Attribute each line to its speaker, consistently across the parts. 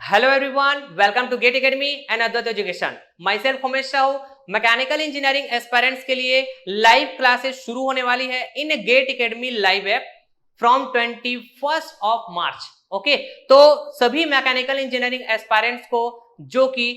Speaker 1: Hello everyone, welcome to GATE academy and Advait education. Myself Umesh Sahu. Mechanical engineering aspirants के लिए live classes शुरू होने वाली है in GATE academy live app from 21 of March. Okay, तो सभी मैकेनिकल इंजीनियरिंग एस्पायरेंट्स को जो कि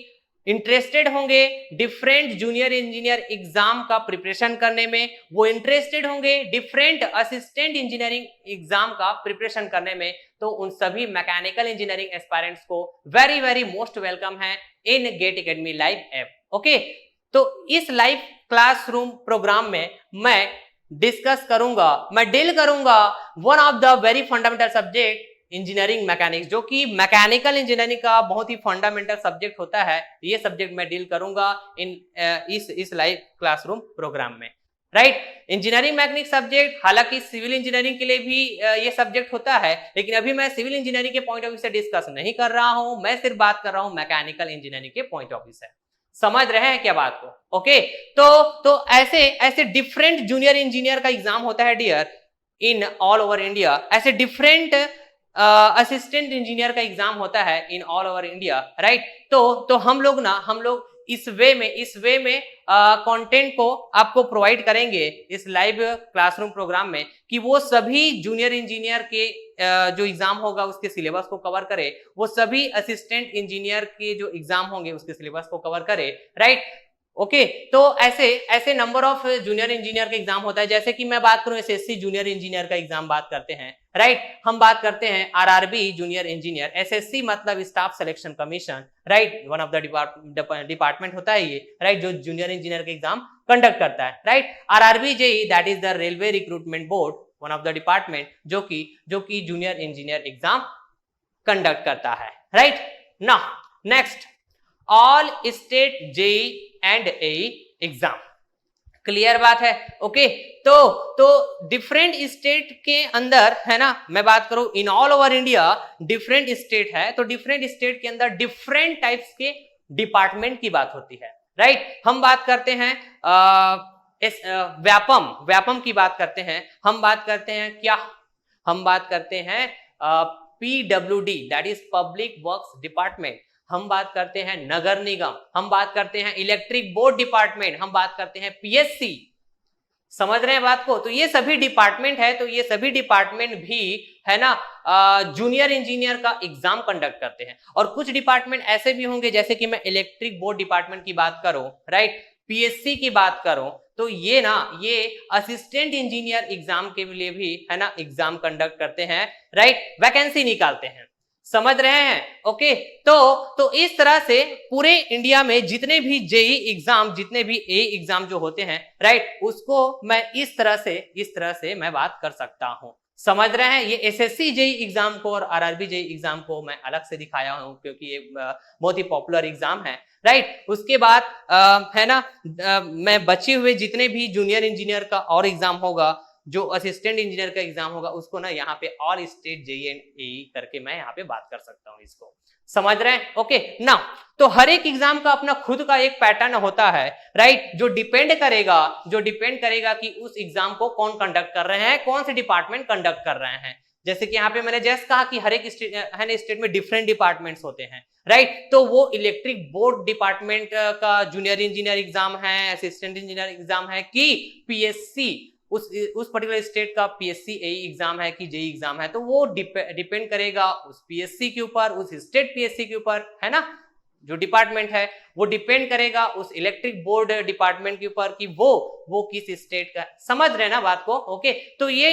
Speaker 1: इंटरेस्टेड होंगे डिफरेंट जूनियर इंजीनियर एग्जाम का प्रिपरेशन करने में, वो इंटरेस्टेड होंगे डिफरेंट असिस्टेंट इंजीनियरिंग एग्जाम का प्रिपरेशन करने में, तो उन सभी मैकेनिकल इंजीनियरिंग एस्पायरेंट्स को वेरी वेरी मोस्ट वेलकम है in GATE academy live app. Okay, तो इस लाइव क्लासरूम प्रोग्राम में मैं डिस्कस करूंगा, मैं डील करूंगा one of the very fundamental subject engineering mechanics, जो कि मैकेनिकल इंजीनियरिंग का बहुत ही फंडामेंटल सब्जेक्ट होता है। ये सब्जेक्ट मैं डील करूंगा इन इस लाइव क्लासरूम प्रोग्राम में। राइट, इंजीनियरिंग मैकेनिक्स सब्जेक्ट हालांकि सिविल इंजीनियरिंग के लिए भी ये सब्जेक्ट होता है, लेकिन अभी मैं सिविल इंजीनियरिंग के पॉइंट ऑफ व्यू से डिस्कस नहीं कर रहा हूं, मैं सिर्फ बात कर रहा हूं मैकेनिकल इंजीनियरिंग के पॉइंट ऑफ व्यू से। समझ रहे हैं क्या बात को? ओके, तो ऐसे डिफरेंट जूनियर इंजीनियर का एग्जाम होता है dear in all over India. ऐसे डिफरेंट असिस्टेंट इंजीनियर का एग्जाम होता है in all over India. Right, तो हम लोग इस वे में कंटेंट को आपको प्रोवाइड करेंगे इस लाइव क्लासरूम प्रोग्राम में कि वो सभी जूनियर इंजीनियर के जो एग्जाम होगा उसके सिलेबस को कवर करे, वो सभी असिस्टेंट इंजीनियर के जो एग्जाम होंगे उसके सिलेबस को कवर करे। राइट, ओके, तो ऐसे नंबर ऑफ जूनियर इंजीनियर का एग्जाम होता है। जैसे कि मैं बात करूं एसएससी जूनियर इंजीनियर का एग्जाम बात करते हैं। राइट, हम बात करते हैं आरआरबी जूनियर इंजीनियर। एसएससी मतलब staff selection commission. Right, one of the department होता है ये। राइट, जो जूनियर इंजीनियर का एग्जाम कंडक्ट करता है। Right, RRB JE that is the railway recruitment board, one of the department जो कि जूनियर इंजीनियर एग्जाम कंडक्ट करता है। Right, now next, all state JE and AE exam. Clear बात है? Okay, तो डिफरेंट स्टेट के अंदर है ना, मैं बात करूं इन all over India different state है, तो डिफरेंट स्टेट के अंदर डिफरेंट टाइप्स के डिपार्टमेंट की बात होती है। राइट, हम बात करते हैं व्यापम की बात करते हैं। हम बात करते हैं क्या? हम बात करते हैं PWD that is public works department. हम बात करते हैं नगर निगम, हम बात करते हैं इलेक्ट्रिक बोर्ड डिपार्टमेंट, हम बात करते हैं पीएससी। समझ रहे हैं बात को? तो ये सभी डिपार्टमेंट है, तो ये सभी डिपार्टमेंट भी है ना जूनियर इंजीनियर का एग्जाम कंडक्ट करते हैं। और कुछ डिपार्टमेंट ऐसे भी होंगे, जैसे कि मैं इलेक्ट्रिक बोर्ड डिपार्टमेंट की बात करूं, राइट, पीएससी की बात करूं, तो ये असिस्टेंट इंजीनियर एग्जाम के लिए भी है ना एग्जाम कंडक्ट करते हैं। राइट, वैकेंसी निकालते हैं। समझ रहे हैं? ओके, तो इस तरह से पूरे इंडिया में जितने भी जेई एग्जाम, जितने भी ए एग्जाम जो होते हैं, राइट, उसको मैं इस तरह से मैं बात कर सकता हूं। समझ रहे हैं? ये एसएससी जेई एग्जाम को और आरआरबी जेई एग्जाम को मैं अलग से दिखाया हूं क्योंकि ये बहुत ही पॉपुलर एग्जाम है। राइट, उसके बाद है ना मैं बचे हुए जितने भी जूनियर इंजीनियर का और एग्जाम होगा, जो असिस्टेंट इंजीनियर का एग्जाम होगा, उसको ना यहाँ पे ऑल स्टेट जेई एंड एई करके मैं यहाँ पे बात कर सकता हूँ इसको। समझ रहे हैं? ओके, नाउ तो हर एक एग्जाम का अपना खुद का एक पैटर्न होता है। राइट, जो डिपेंड करेगा कि उस एग्जाम को कौन कंडक्ट कर रहे हैं, कौन से डिपार्टमेंट कंडक्ट कर रहे हैं। जैसे कि यहाँ पे मैंने जस्ट कहा कि हर एक स्टेट में डिफरेंट डिपार्टमेंट्स होते हैं। राइट, तो वो इलेक्ट्रिक बोर्ड डिपार्टमेंट का जूनियर इंजीनियर एग्जाम है, असिस्टेंट इंजीनियर एग्जाम है, कि पीएससी उस पर्टिकुलर स्टेट का पीएससी एई एग्जाम है कि जेई एग्जाम है, तो वो डिपेंड करेगा उस पीएससी के ऊपर, उस स्टेट पीएससी के ऊपर, है ना, जो डिपार्टमेंट है वो डिपेंड करेगा उस इलेक्ट्रिक बोर्ड डिपार्टमेंट के ऊपर कि वो किस स्टेट का। समझ रहे ना बात को? ओके, तो ये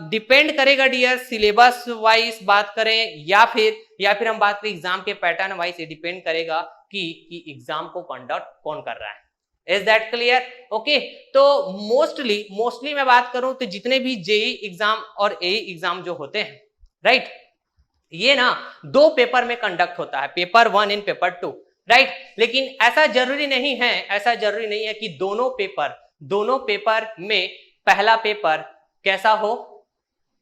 Speaker 1: डिपेंड करेगा डियर सिलेबस वाइज बात करें या फिर हम बात करें एग्जाम के पैटर्न वाइज, ये डिपेंड करेगा कि एग्जाम को कंडक्ट कौन कर रहा है। Is that clear? ओके, तो मोस्टली मैं बात करूं तो जितने भी जेई एग्जाम और एई एग्जाम जो होते हैं, राइट, ये ना दो पेपर में कंडक्ट होता है, पेपर 1 एंड पेपर 2। राइट, लेकिन ऐसा जरूरी नहीं है कि दोनों पेपर में पहला पेपर कैसा हो,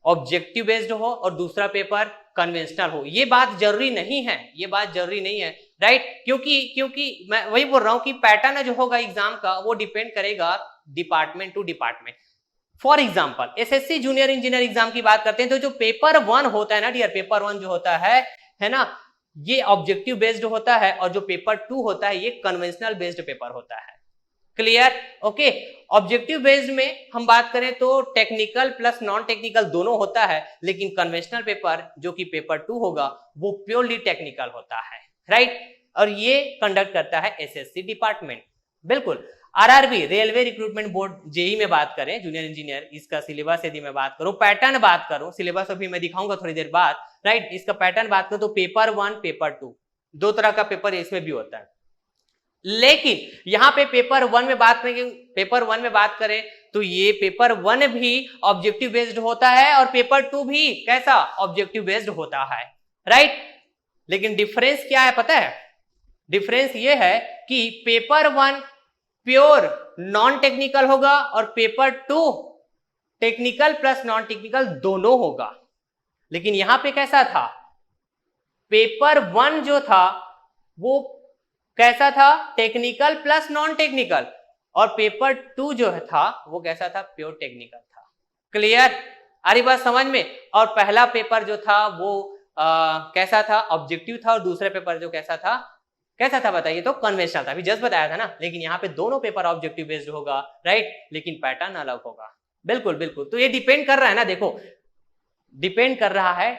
Speaker 1: ऑब्जेक्टिव बेस्ड हो, और दूसरा पेपर कन्वेंशनल हो। ये बात जरूरी नहीं है। राइट, क्योंकि मैं वही बोल रहा हूं कि पैटर्न जो होगा एग्जाम का वो डिपेंड करेगा department to department. For example SSC junior engineer exam की बात करते हैं तो जो पेपर 1 होता है ना डियर, पेपर 1 जो होता है ना, ये ऑब्जेक्टिव बेस्ड होता है और जो पेपर 2 होता है ये कन्वेंशनल बेस्ड पेपर होता है। क्लियर? ओके। ऑब्जेक्टिव बेस्ड में हम बात करें तो टेक्निकल प्लस नॉन टेक्निकल दोनों होता है, लेकिन कन्वेंशनल पेपर जो कि पेपर 2 होगा वो प्योरली टेक्निकल होता है, राइट। और ये कंडक्ट करता है एसएससी डिपार्टमेंट। बिल्कुल। RRB railway recruitment board JE में बात करें जूनियर इंजीनियर, इसका सिलेबस यदि मैं बात करूं, पैटर्न बात करूं, सिलेबस अभी मैं दिखाऊंगा थोड़ी देर बाद, राइट। इसका पैटर्न बात करूं तो पेपर 1 पेपर 2 दो तरह का पेपर इसमें भी होता है, लेकिन यहां पे पेपर 1 में बात करें तो ये पेपर 1 भी ऑब्जेक्टिव बेस्ड होता है और पेपर 2 भी कैसा ऑब्जेक्टिव बेस्ड होता है, राइट। लेकिन डिफरेंस क्या है पता है? डिफरेंस ये है कि पेपर 1 प्योर नॉन टेक्निकल होगा और paper 2 technical plus non technical दोनों होगा। लेकिन यहां पे कैसा था, पेपर 1 जो था वो कैसा था, टेक्निकल प्लस नॉन टेक्निकल, और पेपर 2 जो था वो कैसा था, प्योर टेक्निकल था। क्लियर? आ रही बात समझ में? और पहला पेपर जो था वो कैसा था, ऑब्जेक्टिव था, और दूसरा पेपर जो कैसा था बताइए, तो कन्वेंशनल था। अभी जस्ट बताया था ना। लेकिन यहाँ पे दोनों पेपर ऑब्जेक्टिव बेस्ड होगा, राइट, लेकिन पैटर्न अलग होगा। बिल्कुल बिल्कुल। तो ये डिपेंड कर रहा है ना, देखो डिपेंड कर रहा है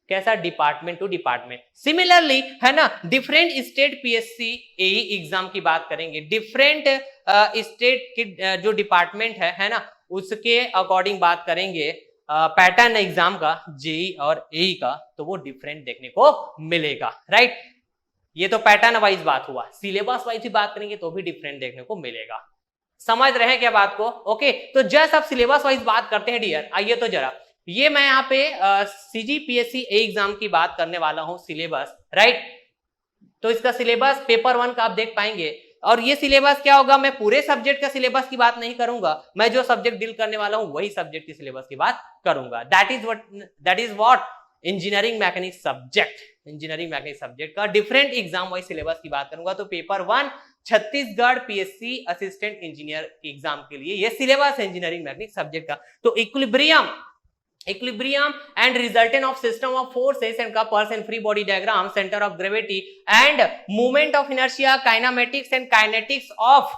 Speaker 1: कैसा, डिपार्टमेंट टू डिपार्टमेंट। सिमिलरली है ना, डिफरेंट स्टेट पीएससी एई एग्जाम की बात करेंगे, डिफरेंट स्टेट की जो डिपार्टमेंट है ना, उसके अकॉर्डिंग बात करेंगे पैटर्न एग्जाम का, जेई और एई का, तो वो डिफरेंट देखने को मिलेगा, राइट। ये तो पैटर्न वाइज बात हुआ, सिलेबस वाइज भी बात करेंगे तो भी डिफरेंट देखने को मिलेगा। समझ रहे हैं क्या बात को? ओके। तो जस्ट अब सिलेबस वाइज बात करते हैं डियर। आइए तो जरा, ये मैं यहाँ पे सीजीपीएससी एग्जाम की बात करने वाला हूं, सिलेबस, राइट। तो इसका सिलेबस पेपर 1 का आप देख पाएंगे। और ये सिलेबस क्या होगा, मैं पूरे सब्जेक्ट का सिलेबस की बात नहीं करूंगा, मैं जो सब्जेक्ट डील करने वाला हूं वही सब्जेक्ट की सिलेबस की बात करूंगा। That is what engineering mechanics subject का डिफरेंट एग्जाम वाइज सिलेबस की बात करूंगा। तो paper 1 Chhattisgarh PSC assistant engineer exam के लिए ये सिलेबस है इंजीनियरिंग मैकेनिक्स सब्जेक्ट का। तो equilibrium and resultant of system of forces and couples and free body diagram, center of gravity and movement of inertia, kinematics and kinetics of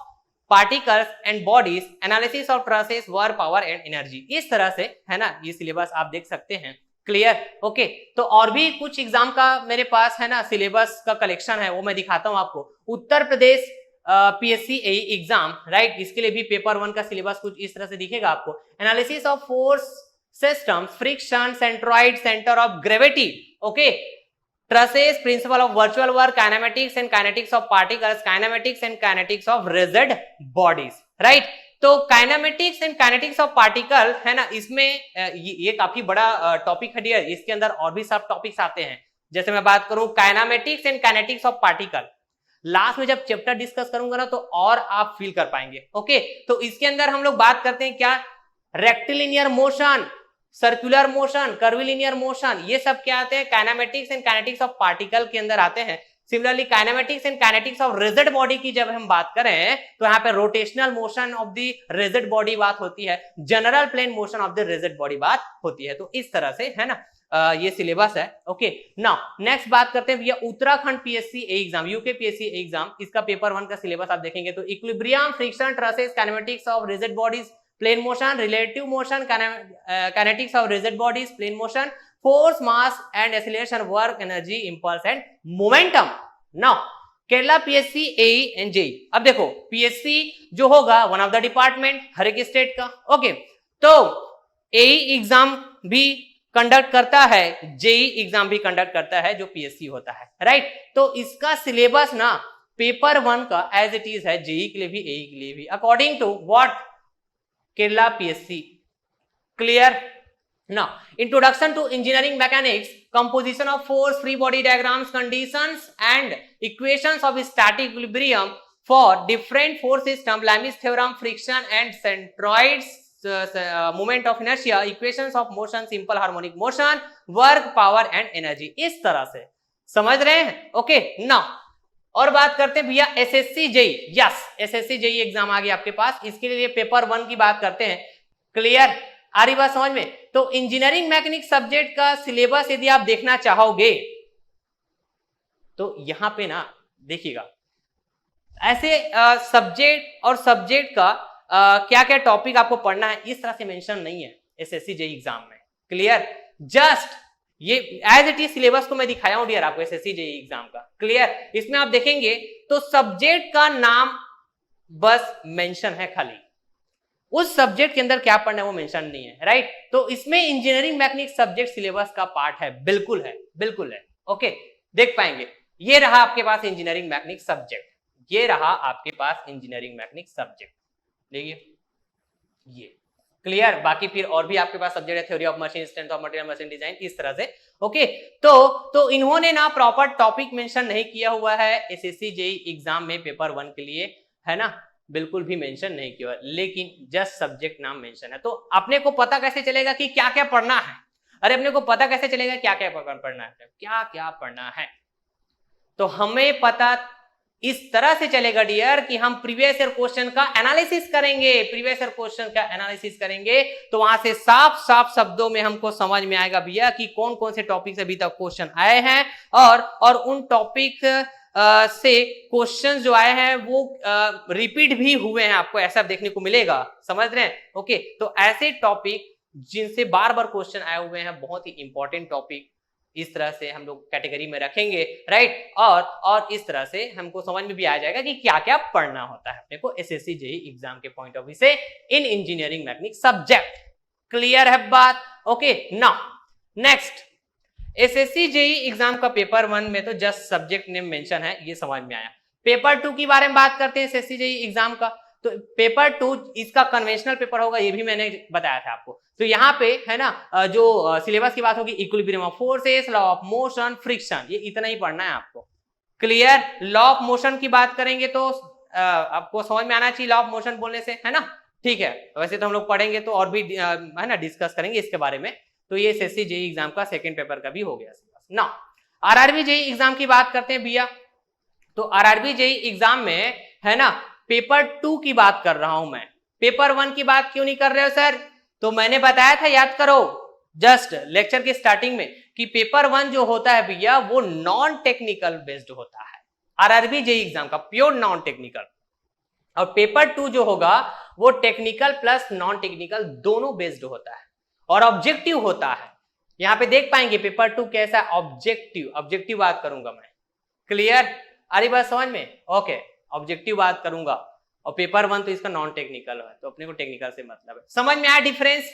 Speaker 1: particles and bodies, analysis of trusses, work, power and energy, इस तरह से है ना ये syllabus आप देख सकते हैं। क्लियर? ओके। तो और भी कुछ एग्जाम का मेरे पास है ना सिलेबस का कलेक्शन है, वो मैं दिखाता हूं आपको। उत्तर प्रदेश पीएससी एई एग्जाम, राइट, इसके लिए भी पेपर 1 का सिलेबस कुछ इस तरह से दिखेगा आपको। Analysis of force systems, friction, centroid, center of gravity, okay, trusses, principle of virtual work, kinematics and kinetics of particles, kinematics and kinetics of rigid bodies, right। तो kinematics and kinetics of particle है ना, इसमें ये काफी बड़ा topic है dear. इसके अंदर और भी सब टॉपिक्स आते हैं, जैसे मैं बात करूं kinematics and kinetics of particle, last में जब चैप्टर डिस्कस करूंगा ना तो और आप फील कर पाएंगे। ओके। तो इसके अंदर हम लोग बात करते हैं क्या, rectilinear motion, circular motion, curvilinear motion, ये सब क्या आते हैं, kinematics and kinetics of particle के अंदर आते हैं। Similarly kinematics and kinetics of rigid body की जब हम बात करें तो यहाँ पे rotational motion of the rigid body बात होती है, general plane motion of the rigid body बात होती है। तो इस तरह से है ना ये सिलेबस है। ओके। नाउ नेक्स्ट बात करते हैं भैया Uttarakhand PSC exam, UK PSC exam, इसका पेपर 1 का सिलेबस आप देखेंगे तो equilibrium, friction, trusses, kinematics of rigid bodies, plane motion, relative motion, kinetics of rigid bodies, plane motion, force, mass and acceleration, work, energy, impulse and momentum. Now Kerala PSC AE and JE, अब देखो PSC जो होगा one of the department हर एक state का। Okay. तो एई exam भी conduct करता है, जेई एग्जाम भी कंडक्ट करता है जो पीएससी होता है, राइट। तो इसका सिलेबस ना पेपर 1 का एज इट इज है, जेई के लिए भी एई के लिए भी, according to what Kerala PSC. Clear? Now, introduction to engineering mechanics, composition of force, free body diagrams, conditions and equations of static equilibrium for different force system, Lami's theorem, friction and centroids, moment of inertia, equations of motion, simple harmonic motion, work, power and energy, इस तरह से समझ रहे हैं। Okay. Now और बात करते हैं भैया SSC JE, yes SSC JE exam आ गया आपके पास, इसके लिए पेपर 1 की बात करते हैं। क्लियर, आ रही बात समझ में? तो इंजीनियरिंग मैकेनिक सब्जेक्ट का सिलेबस यदि आप देखना चाहोगे तो यहां पे ना देखिएगा, ऐसे सब्जेक्ट और सब्जेक्ट का क्या क्या टॉपिक आपको पढ़ना है इस तरह से मेंशन नहीं है एसएससी जेईई एग्जाम में। क्लियर, जस्ट ये एज इट इज सिलेबस को मैं दिखाया हूं डियर आपको एसएससी जेईई एग्जाम का। क्लियर, इसमें आप देखेंगे तो सब्जेक्ट का नाम बस मेंशन है, खाली उस सब्जेक्ट के अंदर क्या पढ़ना है वो मेंशन नहीं है, राइट? तो इसमें इंजीनियरिंग मैकेनिक सब्जेक्ट सिलेबस का पार्ट है, बिल्कुल है, बिल्कुल है। ओके, देख पाएंगे। ये रहा आपके पास इंजीनियरिंग मैकेनिक सब्जेक्ट, ये रहा आपके पास इंजीनियरिंग मैकेनिक सब्जेक्ट, देखिए ये। क्लियर, बाकी फिर और भी आपके पास सब्जेक्ट है, theory of machine, strength of material, machine design, इस तरह से। ओके, तो इन्होंने ना प्रॉपर टॉपिक मेंशन नहीं किया हुआ है एसएससी जेईई एग्जाम में पेपर 1 के लिए, है ना, बिल्कुल भी मेंशन नहीं किया, लेकिन जस्ट सब्जेक्ट नाम मेंशन है। तो अपने को पता कैसे चलेगा कि क्या क्या पढ़ना है? अरे अपने को पता कैसे चलेगा क्या क्या पढ़ना है, क्या क्या पढ़ना है? तो हमें पता इस तरह से चलेगा डियर कि हम प्रीवियस ईयर क्वेश्चन का एनालिसिस करेंगे, प्रीवियस ईयर क्वेश्चन का एनालिसिस करेंगे तो वहां से साफ साफ शब्दों में हमको समझ में आएगा भैया कि कौन कौन से टॉपिक से अभी तक क्वेश्चन आए हैं, और उन टॉपिक से क्वेश्चन जो आए हैं वो रिपीट भी हुए हैं, आपको ऐसा देखने को मिलेगा, समझ रहे हैं? ओके, तो ऐसे टॉपिक जिनसे बार बार क्वेश्चन आए हुए हैं, बहुत ही इंपॉर्टेंट टॉपिक, इस तरह से हम लोग कैटेगरी में रखेंगे, राइट? और इस तरह से हमको समझ में भी आ जाएगा कि क्या क्या पढ़ना होता है अपने को एसएससी जेईई एग्जाम के पॉइंट ऑफ व्यू से इन इंजीनियरिंग मैकेनिक सब्जेक्ट। क्लियर है बात? Okay, now next, SSC JEE exam का पेपर 1 में तो जस्ट सब्जेक्ट नेम मेंशन है, ये समझ में आया। पेपर 2 के बारे में बात करते हैं एसएससी जेईई एग्जाम का। तो पेपर 2 इसका कन्वेंशनल पेपर होगा, ये भी मैंने बताया था आपको। तो यहाँ पे है ना, जो सिलेबस की बात होगी, equilibrium of forces, law of motion, friction, ये इतना ही पढ़ना है आपको। क्लियर, लॉ ऑफ मोशन की बात करेंगे तो आपको समझ में आना चाहिए लॉ ऑफ मोशन बोलने से, है ना? ठीक है, वैसे तो हम लोग पढ़ेंगे तो और भी है ना डिस्कस करेंगे इसके बारे में। तो ये एसएससी जेईई एग्जाम का सेकंड पेपर का भी हो गया syllabus. Now RRB JEE exam की बात करते हैं भैया। तो आरआरबी जेईई एग्जाम में है ना पेपर 2 की बात कर रहा हूं मैं, पेपर 1 की बात क्यों नहीं कर रहे हो सर? तो मैंने बताया था, याद करो जस्ट लेक्चर के स्टार्टिंग में, कि पेपर 1 जो होता है भैया वो नॉन टेक्निकल बेस्ड होता है, आरआरबी जेईई एग्जाम का प्योर नॉन टेक्निकल। और पेपर 2 जो होगा वो टेक्निकल प्लस नॉन टेक्निकल दोनों बेस्ड होता है और ऑब्जेक्टिव होता है। यहां पे देख पाएंगे पेपर 2 कैसा ऑब्जेक्टिव बात करूंगा मैं। क्लियर, आ रही बात समझ में? ओके, ऑब्जेक्टिव बात करूंगा, और पेपर 1 तो इसका नॉन टेक्निकल है, तो अपने को टेक्निकल से मतलब है। समझ में आया डिफरेंस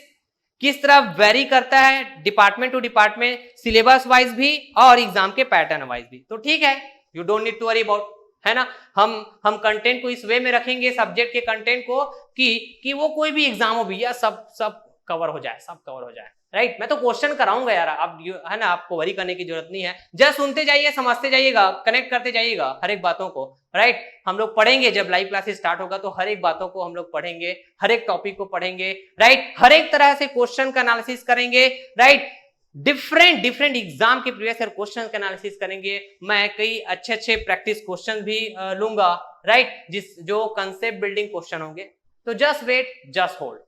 Speaker 1: किस तरह वेरी करता है department to department, syllabus wise भी और एग्जाम के पैटर्न वाइज भी। तो ठीक है, you don't need to worry about, है ना। हम कंटेंट को इस वे में रखेंगे, सब्जेक्ट के कंटेंट को, कि वो कोई भी एग्जाम हो भैया सब कवर हो जाए, सब कवर हो जाए, राइट? मैं तो क्वेश्चन कराऊंगा यार, आप है ना, आपको वरी करने की जरूरत नहीं है, जस्ट सुनते जाइए, समझते जाइएगा, कनेक्ट करते जाइएगा हर एक बातों को, राइट? हम लोग पढ़ेंगे जब लाइव क्लासेस स्टार्ट होगा तो हर एक बातों को हम लोग पढ़ेंगे, हर एक टॉपिक को पढ़ेंगे, राइट? हर एक तरह से क्वेश्चन का एनालिसिस करेंगे, राइट? डिफरेंट एग्जाम के प्रीवियस ईयर क्वेश्चन का एनालिसिस करेंगे। मैं कई अच्छे प्रैक्टिस क्वेश्चन भी लूंगा, राइट? जो कंसेप्ट बिल्डिंग क्वेश्चन होंगे। तो जस्ट वेट, जस्ट होल्ड।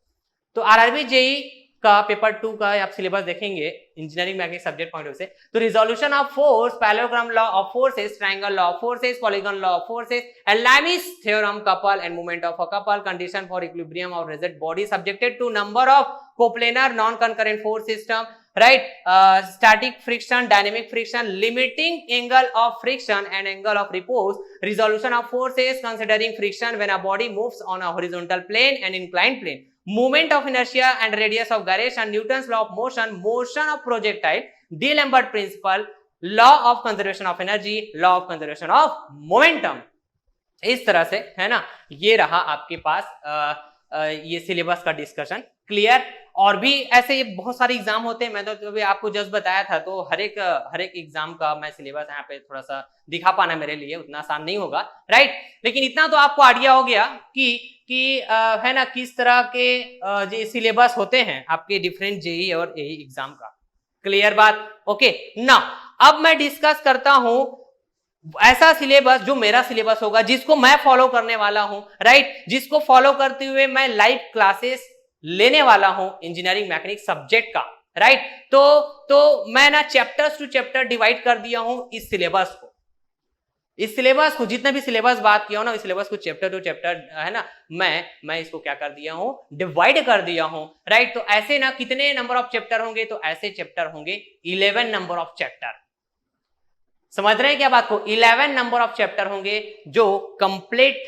Speaker 1: तो आरआरबी जेईई का पेपर 2 का आप सिलेबस देखेंगे engineering mechanic subject point of से, तो resolution of force, parallelogram law of forces, triangle law of forces, polygon law of forces, and Lami's theorem, couple and movement of a couple, condition for equilibrium of rigid body subjected to number of coplanar non concurrent force system, right? Static friction, dynamic friction, limiting angle of friction and angle of repose, resolution of forces considering friction when a body moves on a horizontal plane and inclined plane, movement of inertia and radius of gyration, Newton's law of motion, motion of projectile, D'Alembert principle, law of conservation of energy, law of conservation of momentum। इस तरह से है ना, ये रहा आपके पास ये syllabus का डिस्कशन। क्लियर, और भी ऐसे ये बहुत सारे एग्जाम होते हैं, मैं तो अभी आपको जस्ट बताया था, तो हर एक एग्जाम का मैं सिलेबस यहाँ पे थोड़ा सा दिखा पाना मेरे लिए उतना आसान नहीं होगा, राइट? लेकिन इतना तो आपको आइडिया हो गया कि है ना किस तरह के जो सिलेबस होते हैं आपके डिफरेंट जेईई और एईई एग्जाम का। क्लियर बात? ओके, ना अब मैं डिस्कस करता हूं ऐसा सिलेबस जो मेरा सिलेबस होगा, जिसको मैं फॉलो करने वाला हूं, राइट? जिसको फॉलो करते हुए मैं लाइव क्लासेस लेने वाला हूं इंजीनियरिंग मैकेनिक्स सब्जेक्ट का, राइट। तो मैं ना चैप्टर्स टू चैप्टर डिवाइड कर दिया हूं इस सिलेबस को। इस सिलेबस को जितना भी सिलेबस बात किया हूं ना, इस सिलेबस को चैप्टर टू चैप्टर है ना, मैं इसको क्या कर दिया हूं, डिवाइड कर दिया हूं, राइट। तो ऐसे ना कितने नंबर ऑफ चैप्टर होंगे, तो ऐसे चैप्टर होंगे 11 नंबर ऑफ चैप्टर। समझ रहे हैं क्या बात को? 11 नंबर ऑफ चैप्टर होंगे जो कंप्लीट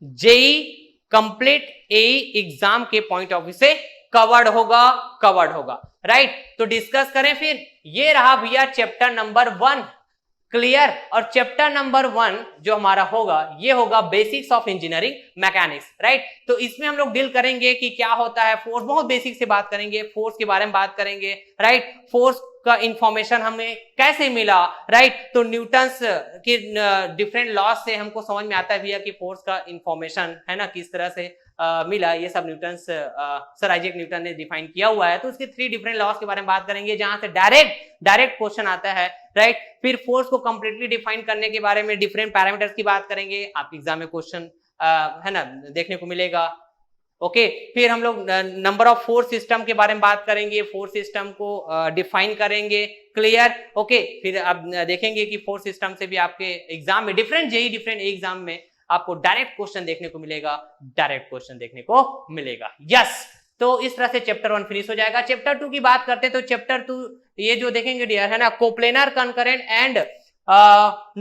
Speaker 1: जेई, कंप्लीट एई एग्जाम के पॉइंट ऑफ व्यू से कवर्ड होगा, राइट। तो डिस्कस करें फिर। ये रहा भैया चैप्टर नंबर 1, क्लियर। और चैप्टर नंबर 1 जो हमारा होगा, ये होगा basics of engineering mechanics, right. तो इसमें हम लोग डील करेंगे कि क्या होता है फोर्स, बहुत बेसिक से बात करेंगे, फोर्स के बारे में बात करेंगे, राइट। फोर्स का इंफॉर्मेशन हमें कैसे मिला, राइट। तो न्यूटन्स के डिफरेंट लॉज से हमको समझ में आता है भैया कि फोर्स का इंफॉर्मेशन है ना किस तरह से मिला। ये सब न्यूटन्स सर आइजैक न्यूटन ने डिफाइन किया हुआ है। तो उसके 3 डिफरेंट लॉज के बारे में बात करेंगे जहां से डायरेक्ट क्वेश्चन आता है, राइट। फिर फोर्स को कंप्लीटली डिफाइन करने के बारे में डिफरेंट पैरामीटर्स की बात करेंगे, आपके एग्जाम में क्वेश्चन है ना देखने को मिलेगा, ओके। फिर हम लोग नंबर ऑफ फोर्स सिस्टम के बारे में बात करेंगे, फोर्स सिस्टम को डिफाइन करेंगे, क्लियर, ओके। फिर आप देखेंगे कि फोर्स सिस्टम से भी आपके एग्जाम में डिफरेंट एग्जाम में आपको डायरेक्ट क्वेश्चन देखने को मिलेगा, यस। तो इस तरह से चैप्टर 1 फिनिश हो जाएगा। चैप्टर 2 की बात करते हैं तो चैप्टर 2 ये जो देखेंगे डियर है ना, coplanar concurrent and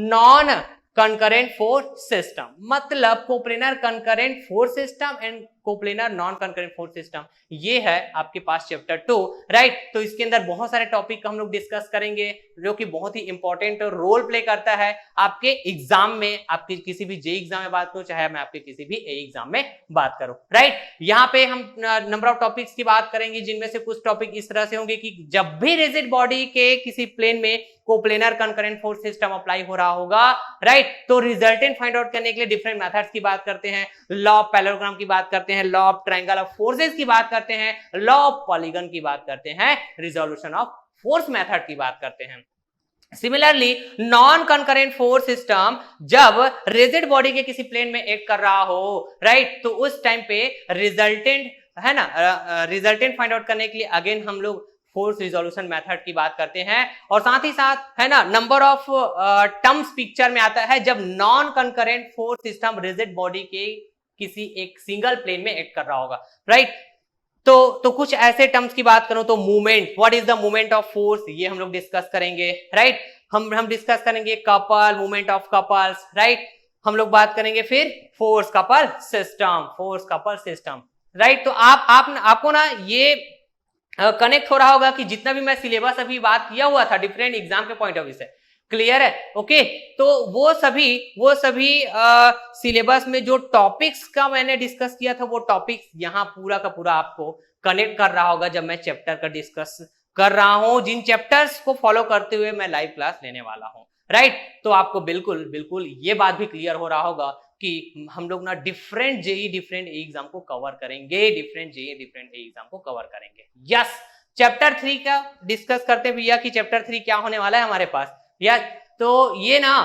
Speaker 1: non concurrent force system, मतलब coplanar concurrent force system and coplanar non concurrent force system, ये है आपके पास चैप्टर 2, राइट। तो इसके अंदर बहुत सारे टॉपिक हम लोग डिस्कस करेंगे जो कि बहुत ही इंपॉर्टेंट रोल प्ले करता है आपके एग्जाम में। आपके किसी भी जेई एग्जाम में बात करूं, चाहे मैं आपके किसी भी ए एग्जाम में बात करूं, राइट। यहाँ पे हम नंबर ऑफ टॉपिक्स की बात करेंगे जिनमें से कुछ टॉपिक इस तरह से होंगे कि जब भी रिजिड बॉडी के किसी प्लेन में coplanar concurrent force system apply हो रहा होगा, राइट, तो रिजल्टेंट फाइंड आउट करने के लिए डिफरेंट मेथड्स की बात करते हैं, लॉ ऑफ पैरेललोग्राम की बात करते हैं, law of triangle of forces की बात करते हैं, लॉ ऑफ पॉलीगन की बात करते हैं, रिजोल्यूशन ऑफ फोर्स मेथड की बात करते हैं। Similarly non concurrent force system जब रिजिड बॉडी के किसी प्लेन में एक्ट कर रहा हो, राइट, तो उस टाइम पे रिजल्टेंट है ना, रिजल्टेंट फाइंड आउट करने के लिए अगेन हम लोग फोर्स रिजोल्यूशन मेथड की बात करते हैं। और साथ ही साथ है ना नंबर ऑफ टर्म्स पिक्चर में आता है जब non concurrent force system rigid body के किसी एक सिंगल प्लेन में एक्ट कर रहा होगा, राइट। तो कुछ ऐसे टर्म्स की बात करूं तो movement, what is the movement of force, ये हम लोग डिस्कस करेंगे, राइट। हम डिस्कस करेंगे couple, movement of couples, right. हम लोग बात करेंगे फिर फोर्स कपल सिस्टम, राइट। तो आपको ना ये कनेक्ट हो रहा होगा कि जितना भी मैं सिलेबस अभी बात किया हुआ था डिफरेंट एग्जाम के पॉइंट ऑफ व्यू से, क्लियर है, ओके। तो वो सभी सिलेबस में जो टॉपिक्स का मैंने डिस्कस किया था वो टॉपिक्स यहाँ पूरा का पूरा आपको कनेक्ट कर रहा होगा जब मैं चैप्टर का डिस्कस कर रहा हूं, जिन चैप्टर्स को फॉलो करते हुए मैं लाइव क्लास लेने वाला हूं, राइट। तो आपको बिल्कुल ये बात भी क्लियर हो रहा होगा कि हम लोग ना डिफरेंट एग्जाम को कवर करेंगे, यस। चैप्टर 3 का डिस्कस करते भैया कि चैप्टर 3 क्या होने वाला है हमारे पास, या तो ये ना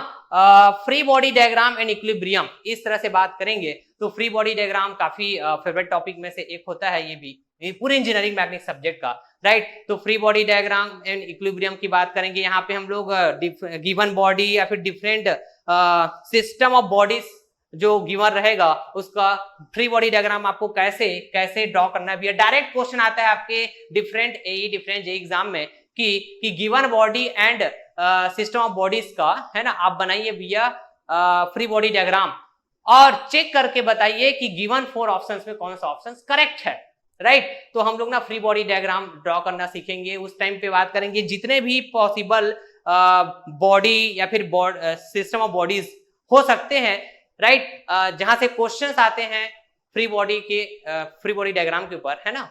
Speaker 1: free body diagram and equilibrium इस तरह से बात करेंगे। तो फ्री बॉडी डायग्राम काफी फेवरेट टॉपिक में से एक होता है, ये भी पूरे इंजीनियरिंग मैकेनिक्स सब्जेक्ट का, राइट। तो free body diagram and equilibrium की बात करेंगे। यहाँ पे हम लोग गिवन बॉडी या फिर डिफरेंट सिस्टम ऑफ बॉडीज जो गिवन रहेगा उसका फ्री बॉडी डायग्राम आपको कैसे ड्रॉ करना है भैया। डायरेक्ट क्वेश्चन आता है आपके डिफरेंट जे एग्जाम में कि given body and system of bodies का है ना, आप बनाइए भैया फ्री बॉडी डायग्राम और चेक करके बताइए कि गिवन 4 ऑप्शंस में कौन सा ऑप्शन करेक्ट है, राइट। तो हम लोग ना फ्री बॉडी डायग्राम ड्रॉ करना सीखेंगे। उस टाइम पे बात करेंगे जितने भी पॉसिबल बॉडी या फिर सिस्टम ऑफ बॉडीज हो सकते हैं, राइट, जहां से क्वेश्चंस आते हैं फ्री बॉडी डायग्राम के ऊपर, है ना,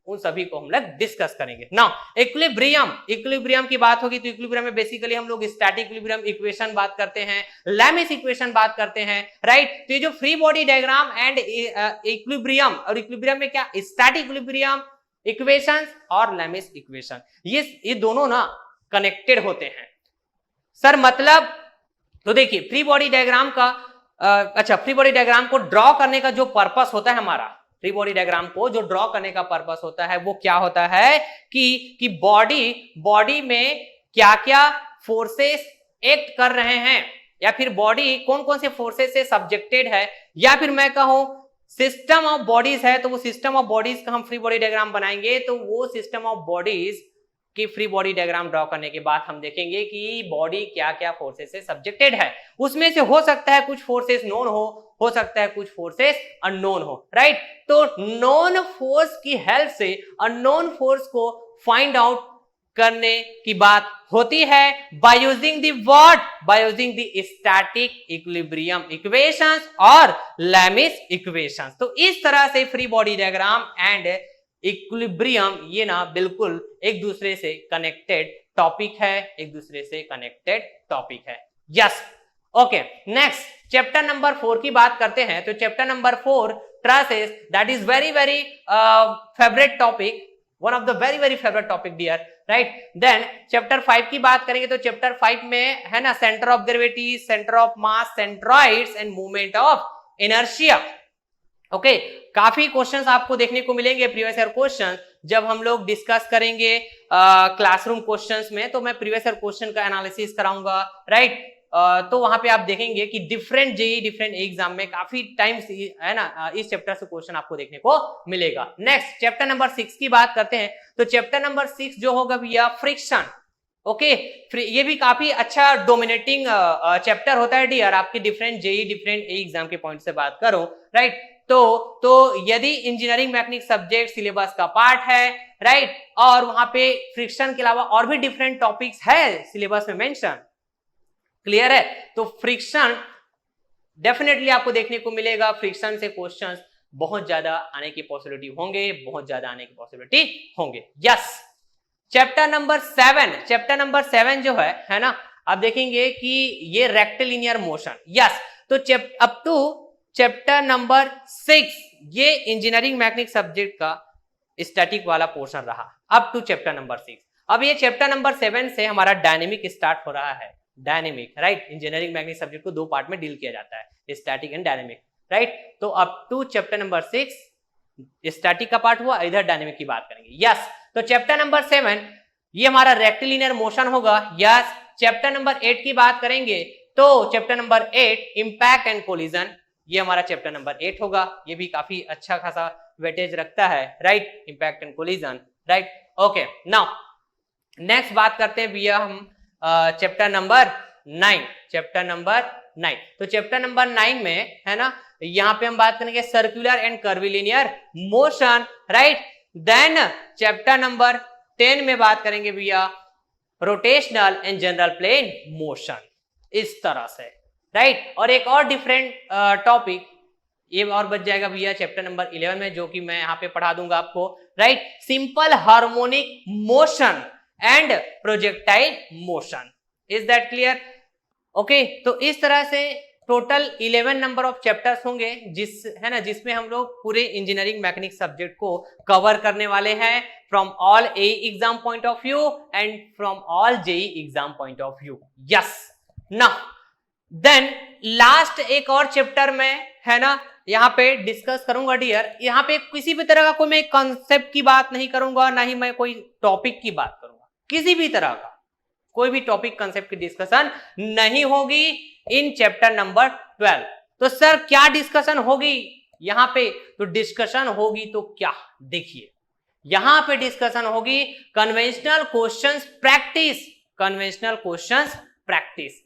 Speaker 1: उन सभी को हम लोग डिस्कस करेंगे। नाउ इक्विलिब्रियम की बात होगी तो इक्विलिब्रियम में बेसिकली हम लोग स्टैटिक इक्विलिब्रियम इक्वेशन बात करते हैं, लैमिस इक्वेशन बात करते हैं, राइट। तो ये जो free body diagram and equilibrium, और इक्विलिब्रियम में क्या स्टैटिक इक्विलिब्रियम इक्वेशंस और लैमिस इक्वेशन, ये दोनों ना कनेक्टेड होते हैं सर। मतलब तो देखिए फ्री बॉडी डायग्राम का फ्री बॉडी डायग्राम को ड्रॉ करने का जो पर्पस होता है हमारा, फ्री बॉडी डायग्राम को जो ड्रॉ करने का पर्पस होता है वो क्या होता है कि बॉडी में क्या क्या फोर्सेस एक्ट कर रहे हैं, या फिर बॉडी कौन कौन से फोर्सेस से सब्जेक्टेड है, या फिर मैं कहूं सिस्टम ऑफ बॉडीज है तो वो सिस्टम ऑफ बॉडीज का हम फ्री बॉडी डायग्राम बनाएंगे। तो वो सिस्टम ऑफ बॉडीज की फ्री बॉडी डायग्राम ड्रॉ करने के बाद हम देखेंगे कि बॉडी क्या क्या फोर्सेस से सब्जेक्टेड है। उसमें से हो सकता है कुछ फोर्सेस नोन हो सकता है कुछ फोर्सेस अननोन हो, राइट। तो नॉन फोर्स की हेल्प से अननोन फोर्स को फाइंड आउट करने की बात होती है by using the what, by using the static equilibrium equations और लैमिस इक्वेशंस। तो इस तरह से free body diagram and equilibrium ये ना बिल्कुल एक दूसरे से कनेक्टेड टॉपिक है, एक दूसरे से कनेक्टेड टॉपिक है। Yes, okay. Next chapter number 4 की बात करते हैं। तो chapter number 4 trusses, that is very very favourite topic, one of the very very favourite topic dear, right. Then chapter 5 की बात करेंगे तो चैप्टर 5 में है ना centre of gravity, centre of mass, centroids and movement of inertia. Okay, काफी questions आपको देखने को मिलेंगे प्रीवियस ईयर क्वेश्चंस जब हम लोग डिस्कस करेंगे क्लासरूम क्वेश्चंस में। तो मैं प्रीवियस ईयर क्वेश्चन का एनालिसिस कराऊंगा, राइट। तो वहां पे आप देखेंगे कि डिफरेंट जेई डिफरेंट एग्जाम में काफी टाइम्स है ना इस चैप्टर से क्वेश्चन आपको देखने को मिलेगा। नेक्स्ट चैप्टर नंबर 6 की बात करते हैं। तो चैप्टर नंबर 6 जो होगा भैया फ्रिक्शन। ओके, ये भी काफी अच्छा डोमिनेटिंग चैप्टर होता है डियर, आपके डिफरेंट जेई डिफरेंट एग्जाम के पॉइंट से बात करो, राइट। तो यदि इंजीनियरिंग मैकेनिक्स सब्जेक्ट सिलेबस का पार्ट है, राइट, और वहां पे फ्रिक्शन के अलावा और भी डिफरेंट टॉपिक्स है सिलेबस में मेंशन, क्लियर है। तो फ्रिक्शन डेफिनेटली आपको देखने को मिलेगा, फ्रिक्शन से क्वेश्चंस बहुत ज्यादा आने की पॉसिबिलिटी होंगे, बहुत ज्यादा आने की पॉसिबिलिटी होंगे। Yes, chapter number 7, chapter number 7 जो है ना, आप देखेंगे कि ये रेक्टिलिनियर मोशन। यस, तो अप टू चैप्टर नंबर 6 ये इंजीनियरिंग मैकेनिक्स सब्जेक्ट का स्टैटिक वाला पोर्शन रहा अप टू चैप्टर नंबर 6। अब ये चैप्टर नंबर 7 से हमारा डायनेमिक स्टार्ट हो रहा है, dynamic, right. Engineering mechanics subject को 2 पार्ट में डील किया जाता है, स्टैटिक एंड डायनेमिक, राइट। तो up to chapter number 6 static का पार्ट हुआ, इधर डायनेमिक की बात करेंगे। यस, तो चैप्टर नंबर 7 ये हमारा रेक्टिलिनियर मोशन होगा। यस, चैप्टर नंबर 8 की बात करेंगे तो chapter number 8 impact and collision, ये हमारा चैप्टर नंबर 8 होगा। ये भी काफी अच्छा खासा वेटेज रखता है, right, impact and collision, right. Okay, now next बात करते हैं भैया हम चैप्टर नंबर 9, चैप्टर नंबर 9। तो चैप्टर नंबर 9 में है ना, यहां पे हम बात करेंगे circular and curvilinear motion, right. Then chapter number 10 में बात करेंगे भैया rotational and general plane motion, इस तरह से, राइट। और एक और डिफरेंट टॉपिक ये और बच जाएगा भैया चैप्टर नंबर 11 में, जो कि मैं यहाँ पे पढ़ा दूंगा आपको, right, simple harmonic motion and projectile motion. Is that clear? Okay, तो इस तरह से टोटल 11 नंबर ऑफ चैप्टर्स होंगे जिसमें हम लोग पूरे इंजीनियरिंग मैकेनिक्स सब्जेक्ट को कवर करने वाले हैं from all a exam point of view and from all JE exam point of view. Yes, now then last एक और चैप्टर में है ना यहाँ पे डिस्कस करूंगा डियर। यहाँ पे किसी भी तरह का कोई मैं कॉन्सेप्ट की बात नहीं करूंगा, ना ही मैं कोई टॉपिक की बात करूंगा, किसी भी तरह का कोई भी टॉपिक कंसेप्ट की डिस्कशन नहीं होगी इन चैप्टर नंबर 12। तो सर क्या डिस्कशन होगी यहाँ पे? तो डिस्कशन होगी तो क्या, देखिए यहां पे डिस्कशन होगी conventional questions practice, conventional questions practice.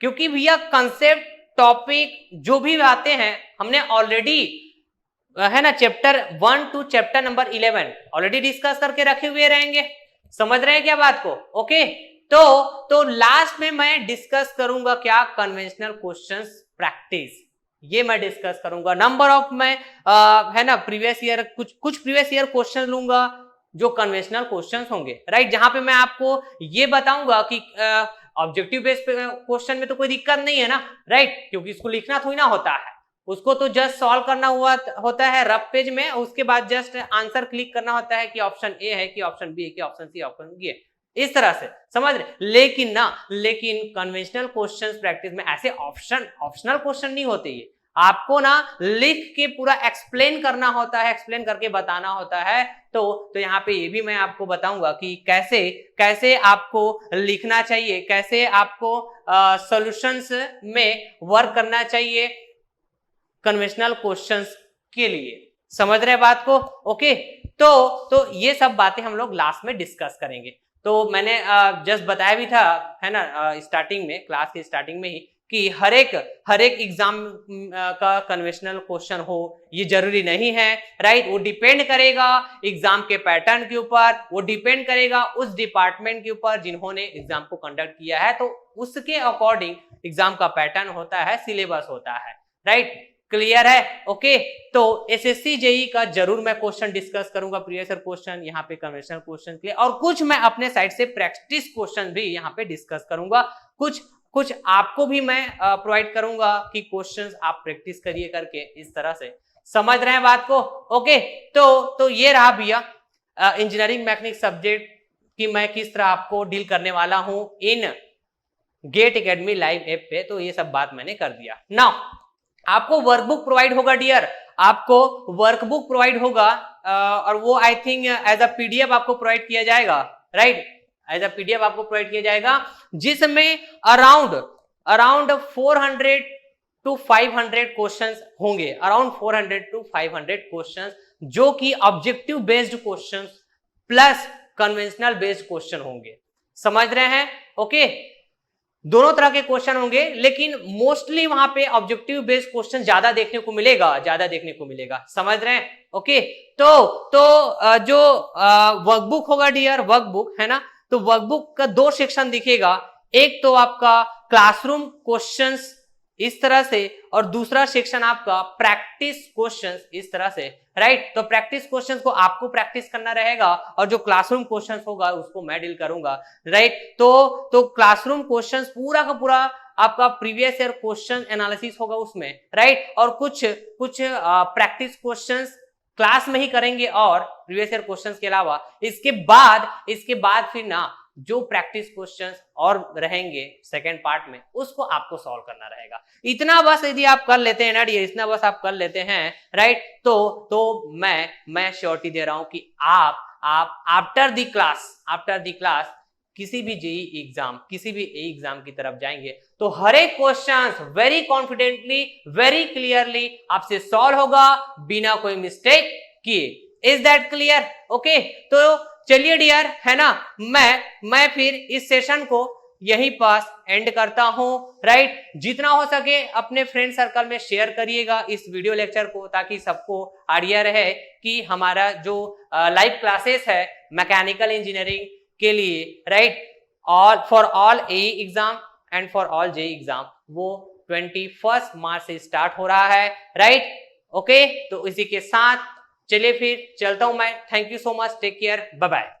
Speaker 1: क्योंकि भैया कंसेप्ट टॉपिक जो भी आते हैं हमने ऑलरेडी है ना chapter 1 to chapter number 11 already discuss करके रखे हुए रहेंगे। समझ रहे हैं क्या बात को? ओके, तो लास्ट में मैं डिस्कस करूंगा क्या, कन्वेंशनल क्वेश्चंस प्रैक्टिस, ये मैं डिस्कस करूंगा। नंबर ऑफ मैं है ना प्रीवियस ईयर कुछ प्रीवियस ईयर क्वेश्चन लूंगा जो कन्वेंशनल क्वेश्चंस होंगे, राइट, जहां पे मैं आपको ये बताऊंगा कि ऑब्जेक्टिव बेस्ड क्वेश्चन में तो कोई दिक्कत नहीं है ना, राइट, क्योंकि इसको लिखना थोड़ी ना होता है, उसको तो जस्ट सॉल्व करना होता है रफ पेज में, उसके बाद जस्ट आंसर क्लिक करना होता है कि ऑप्शन ए है कि ऑप्शन बी है कि ऑप्शन सी ऑप्शन डी है, इस तरह से, समझ रहे। लेकिन कन्वेंशनल क्वेश्चंस प्रैक्टिस में ऐसे ऑप्शनल क्वेश्चन नहीं होते, ये आपको ना लिख के पूरा एक्सप्लेन करना होता है, एक्सप्लेन करके बताना होता है। तो यहाँ पे ये भी मैं आपको बताऊंगा कि कैसे कैसे आपको लिखना चाहिए, कैसे आपको सॉल्यूशंस में वर्क करना चाहिए कन्वेंशनल क्वेश्चंस के लिए। समझ रहे बात को? ओके, तो ये सब बातें हम लोग लास्ट में डिस्कस करेंगे। तो मैंने जस्ट बताया भी था, है ना, स्टार्टिंग में, क्लास के स्टार्टिंग में ही, कि हर एक एग्जाम का कन्वेंशनल क्वेश्चन हो ये जरूरी नहीं है, राइट। वो डिपेंड करेगा एग्जाम के पैटर्न के ऊपर, वो डिपेंड करेगा उस डिपार्टमेंट के ऊपर जिन्होंने एग्जाम को कंडक्ट किया है, तो उसके अकॉर्डिंग एग्जाम का पैटर्न होता है, सिलेबस होता है, राइट। क्लियर है? ओके, तो एसएससी जेई का जरूर मैं क्वेश्चन डिस्कस करूंगा, प्रीवियस ईयर क्वेश्चन, यहाँ पे कन्वेंशनल क्वेश्चन के लिए, और कुछ मैं अपने साइड से प्रैक्टिस क्वेश्चन भी यहाँ पे डिस्कस करूंगा। कुछ आपको भी मैं प्रोवाइड करूंगा कि क्वेश्चंस आप प्रैक्टिस करिए करके, इस तरह से। समझ रहे हैं बात को? ओके, तो ये रहा भैया इंजीनियरिंग मैकेनिक्स सब्जेक्ट कि मैं किस तरह आपको डील करने वाला हूं इन गेट एकेडमी लाइव ऐप पे। तो ये सब बात मैंने कर दिया। नाउ आपको वर्कबुक प्रोवाइड होगा डियर, आपको वर्कबुक प्रोवाइड होगा, और वो I think as a PDF आपको प्रोवाइड किया जाएगा, राइट। एज अ पीडीएफ आपको प्रोवाइड किया जाएगा, जिसमें अराउंड 400 to 500 क्वेश्चंस होंगे, अराउंड 400 to 500 क्वेश्चंस, जो कि objective based questions plus conventional based question होंगे। समझ रहे हैं? ओके, दोनों तरह के क्वेश्चन होंगे, लेकिन मोस्टली वहां पे ऑब्जेक्टिव बेस्ड क्वेश्चन ज्यादा देखने को मिलेगा, समझ रहे हैं? ओके, तो जो वर्कबुक होगा डियर, वर्कबुक है ना, तो वर्कबुक का 2 सेक्शन दिखेगा। एक तो आपका क्लासरूम क्वेश्चंस इस तरह से, और दूसरा सेक्शन आपका प्रैक्टिस क्वेश्चंस इस तरह से, राइट। तो प्रैक्टिस क्वेश्चंस को आपको प्रैक्टिस करना रहेगा, और जो क्लासरूम क्वेश्चंस होगा उसको मैं डील करूंगा, राइट। तो क्लासरूम क्वेश्चंस पूरा का पूरा आपका प्रीवियस ईयर क्वेश्चन एनालिसिस होगा उसमें, राइट। और कुछ प्रैक्टिस क्वेश्चंस क्लास में ही करेंगे, और प्रीवियस ईयर क्वेश्चंस के अलावा इसके बाद फिर ना जो प्रैक्टिस क्वेश्चंस और रहेंगे सेकेंड पार्ट में, उसको आपको सॉल्व करना रहेगा। इतना बस यदि आप कर लेते हैं ना डियर, इतना बस आप कर लेते हैं, राइट, तो मैं श्योरिटी दे रहा हूं कि आप आफ्टर द क्लास किसी भी जेई एग्जाम, किसी भी एग्जाम की तरफ जाएंगे तो हर एक question very confidently, very clearly आपसे सॉल्व होगा, बिना कोई मिस्टेक किए। Is that clear? ओके, तो चलिए डियर, है ना, मैं फिर इस सेशन को यहीं पास एंड करता हूं, राइट। जितना हो सके अपने फ्रेंड सर्कल में शेयर करिएगा इस वीडियो लेक्चर को, ताकि सबको आइडिया रहे कि हमारा जो लाइव क्लासेस है मैकेनिकल इंजीनियरिंग के लिए, right, for all AE exam and for all JE exam, वो 21 मार्च से स्टार्ट हो रहा है, राइट। ओके, तो इसी के साथ चलिए फिर चलता हूं मैं। Thank you so much, take care, bye bye.